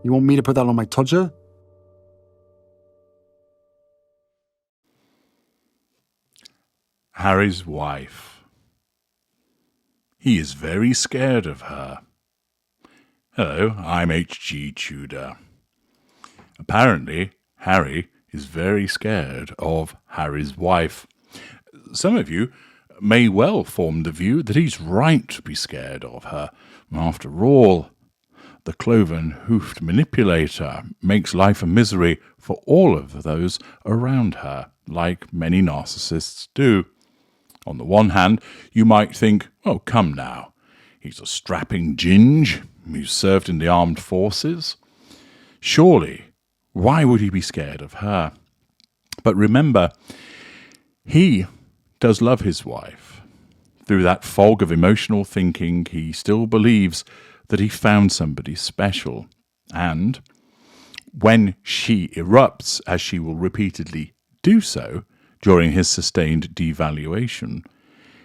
You want me to put that on my todger? Harry's wife. He is very scared of her. Hello, I'm H.G. Tudor. Apparently, Harry is very scared of Harry's wife. Some of you may well form the view that he's right to be scared of her. After all, the cloven-hoofed manipulator makes life a misery for all of those around her, like many narcissists do. On the one hand, you might think, oh, come now, he's a strapping ginge who's served in the armed forces. Surely, why would he be scared of her? But remember, he does love his wife. Through that fog of emotional thinking, he still believes that he found somebody special. And when she erupts, as she will repeatedly do so during his sustained devaluation,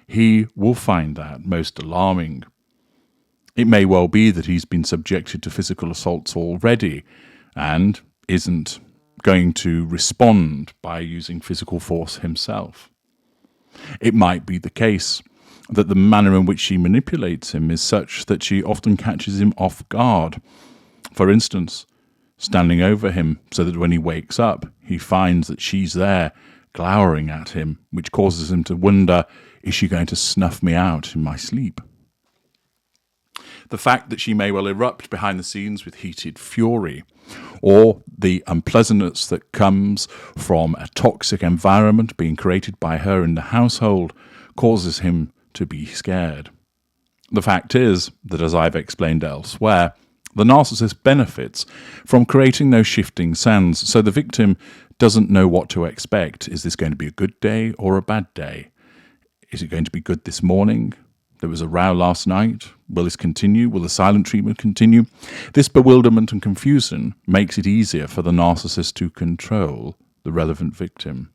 he will find that most alarming. It may well be that he's been subjected to physical assaults already and isn't going to respond by using physical force himself. It might be the case that the manner in which she manipulates him is such that she often catches him off guard. For instance, standing over him so that when he wakes up, he finds that she's there, glowering at him, which causes him to wonder, is she going to snuff me out in my sleep? The fact that she may well erupt behind the scenes with heated fury, or the unpleasantness that comes from a toxic environment being created by her in the household, causes him to be scared. The fact is that, as I've explained elsewhere, the narcissist benefits from creating those shifting sands, so the victim doesn't know what to expect. Is this going to be a good day or a bad day? Is it going to be good this morning? There was a row last night. Will this continue? Will the silent treatment continue? This bewilderment and confusion makes it easier for the narcissist to control the relevant victim.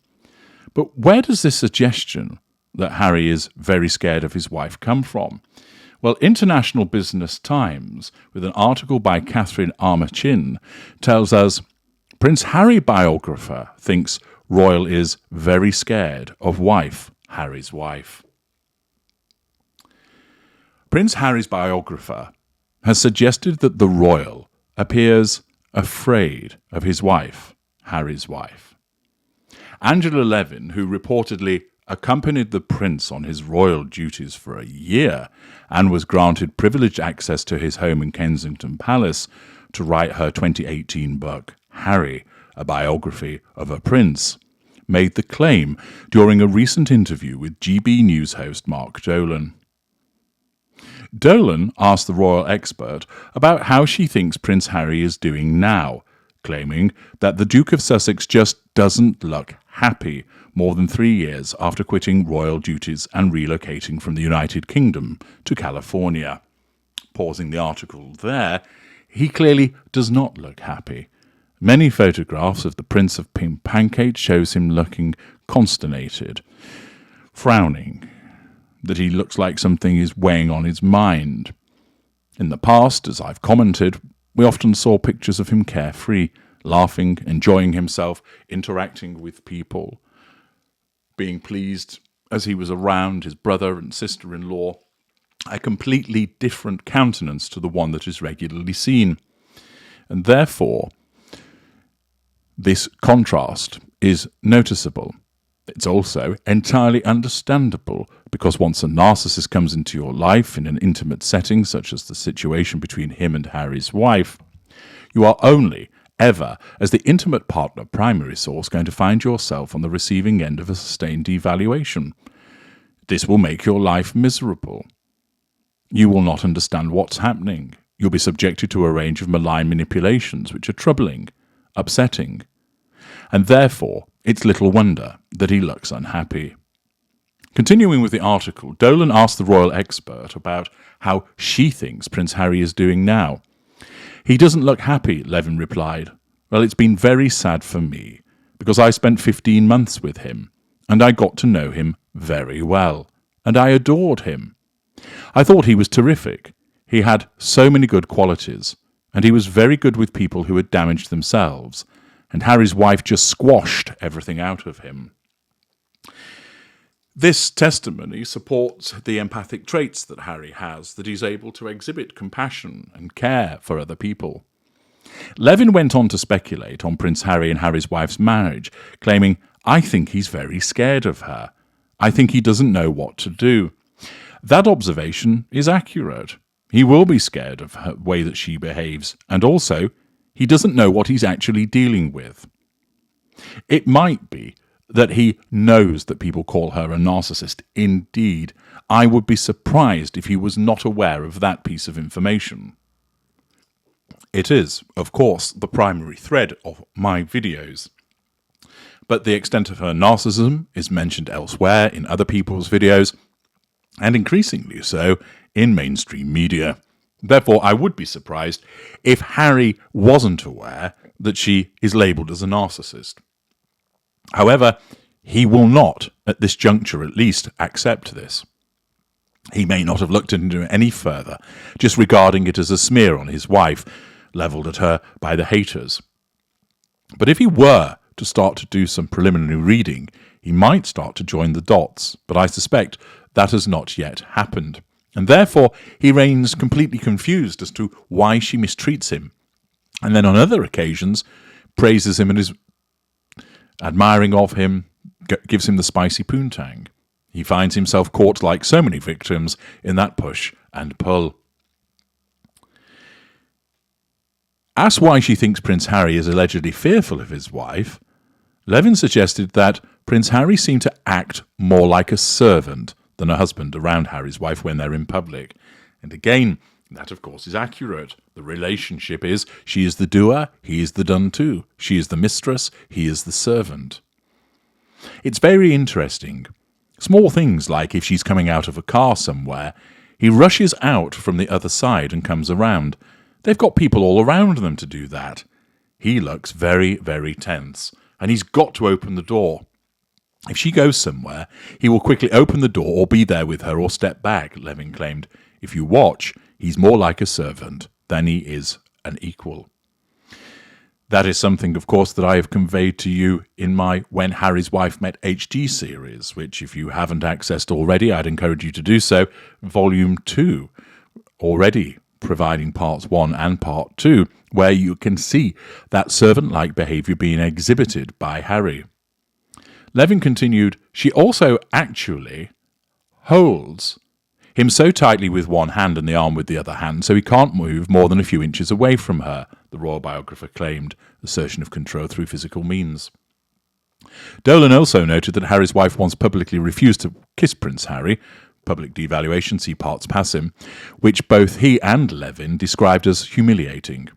But where does this suggestion that Harry is very scared of his wife come from? Well, International Business Times, with an article by Catherine Armachin, tells us, Prince Harry biographer thinks royal is very scared of wife, Harry's wife. Prince Harry's biographer has suggested that the royal appears afraid of his wife, Harry's wife. Angela Levin, who reportedly accompanied the prince on his royal duties for a year and was granted privileged access to his home in Kensington Palace to write her 2018 book, Harry, a biography of a prince, made the claim during a recent interview with GB News host Mark Dolan. Dolan asked the royal expert about how she thinks Prince Harry is doing now, claiming that the Duke of Sussex just doesn't look happy more than 3 years after quitting royal duties and relocating from the United Kingdom to California. Pausing the article there, he clearly does not look happy. Many photographs of the Prince of Pink Pancake shows him looking consternated, frowning, that he looks like something is weighing on his mind. In the past, as I've commented, we often saw pictures of him carefree, laughing, enjoying himself, interacting with people, being pleased as he was around his brother and sister-in-law, a completely different countenance to the one that is regularly seen. And therefore, this contrast is noticeable. It's also entirely understandable because once a narcissist comes into your life in an intimate setting, such as the situation between him and Harry's wife, you are only ever, as the intimate partner primary source, going to find yourself on the receiving end of a sustained devaluation. This will make your life miserable. You will not understand what's happening. You'll be subjected to a range of malign manipulations which are troubling, upsetting, and therefore it's little wonder that he looks unhappy. Continuing with the article, Dolan asked the royal expert about how she thinks Prince Harry is doing now. He doesn't look happy, Levin replied. Well, it's been very sad for me, because I spent 15 months with him, and I got to know him very well, and I adored him. I thought he was terrific. He had so many good qualities, and he was very good with people who had damaged themselves, and Harry's wife just squashed everything out of him. This testimony supports the empathic traits that Harry has, that he's able to exhibit compassion and care for other people. Levin went on to speculate on Prince Harry and Harry's wife's marriage, claiming, "I think he's very scared of her. I think he doesn't know what to do." That observation is accurate. He will be scared of the way that she behaves, and also, he doesn't know what he's actually dealing with. It might be that he knows that people call her a narcissist. Indeed, I would be surprised if he was not aware of that piece of information. It is, of course, the primary thread of my videos. But the extent of her narcissism is mentioned elsewhere in other people's videos, and increasingly so in mainstream media. Therefore, I would be surprised if Harry wasn't aware that she is labelled as a narcissist. However, he will not, at this juncture at least, accept this. He may not have looked into it any further, just regarding it as a smear on his wife, levelled at her by the haters. But if he were to start to do some preliminary reading, he might start to join the dots, but I suspect that has not yet happened, and therefore he remains completely confused as to why she mistreats him, and then on other occasions praises him and is admiring of him, gives him the spicy poontang. He finds himself caught, like so many victims, in that push and pull. Asked why she thinks Prince Harry is allegedly fearful of his wife, Levin suggested that Prince Harry seemed to act more like a servant than a husband around Harry's wife when they're in public. And again, that of course is accurate. The relationship is she is the doer, he is the done to. She is the mistress, he is the servant. It's very interesting. Small things like if she's coming out of a car somewhere, he rushes out from the other side and comes around. They've got people all around them to do that. He looks very, very tense, and he's got to open the door. If she goes somewhere, he will quickly open the door or be there with her or step back, Levin claimed. If you watch, he's more like a servant than he is an equal. That is something, of course, that I have conveyed to you in my When Harry's Wife Met HG series, which if you haven't accessed already, I'd encourage you to do so. Volume 2, already providing parts 1 and part 2, where you can see that servant-like behaviour being exhibited by Harry. Levin continued, she also actually holds him so tightly with one hand and the arm with the other hand, so he can't move more than a few inches away from her, the royal biographer claimed, assertion of control through physical means. Dolan also noted that Harry's wife once publicly refused to kiss Prince Harry, public devaluation, see parts pass him, which both he and Levin described as humiliating.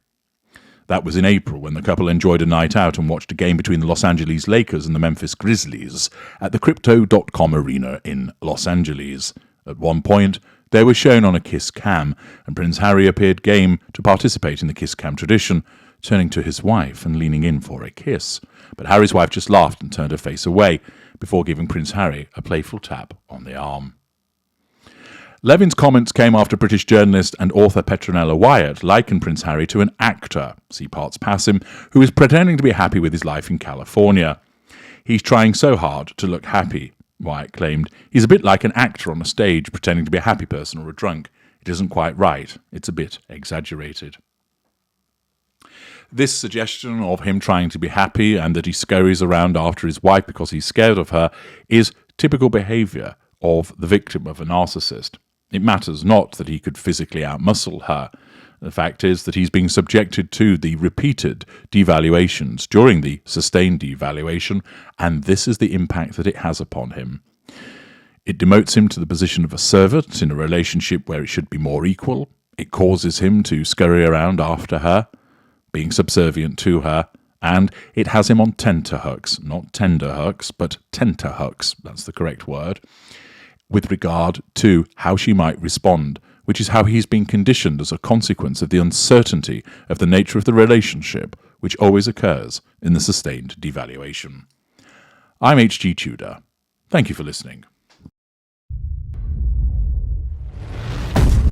That was in April when the couple enjoyed a night out and watched a game between the Los Angeles Lakers and the Memphis Grizzlies at the Crypto.com arena in Los Angeles. At one point, they were shown on a kiss cam, and Prince Harry appeared game to participate in the kiss cam tradition, turning to his wife and leaning in for a kiss. But Harry's wife just laughed and turned her face away before giving Prince Harry a playful tap on the arm. Levin's comments came after British journalist and author Petronella Wyatt likened Prince Harry to an actor, see parts pass him, who is pretending to be happy with his life in California. He's trying so hard to look happy, Wyatt claimed. He's a bit like an actor on a stage pretending to be a happy person or a drunk. It isn't quite right. It's a bit exaggerated. This suggestion of him trying to be happy and that he scurries around after his wife because he's scared of her is typical behaviour of the victim of a narcissist. It matters not that he could physically outmuscle her. The fact is that he's being subjected to the repeated devaluations during the sustained devaluation, and this is the impact that it has upon him. It demotes him to the position of a servant in a relationship where it should be more equal. It causes him to scurry around after her, being subservient to her, and it has him on tenterhooks, not tenderhooks, but tenterhooks, that's the correct word, with regard to how she might respond, which is how he's been conditioned as a consequence of the uncertainty of the nature of the relationship, which always occurs in the sustained devaluation. I'm H.G. Tudor. Thank you for listening.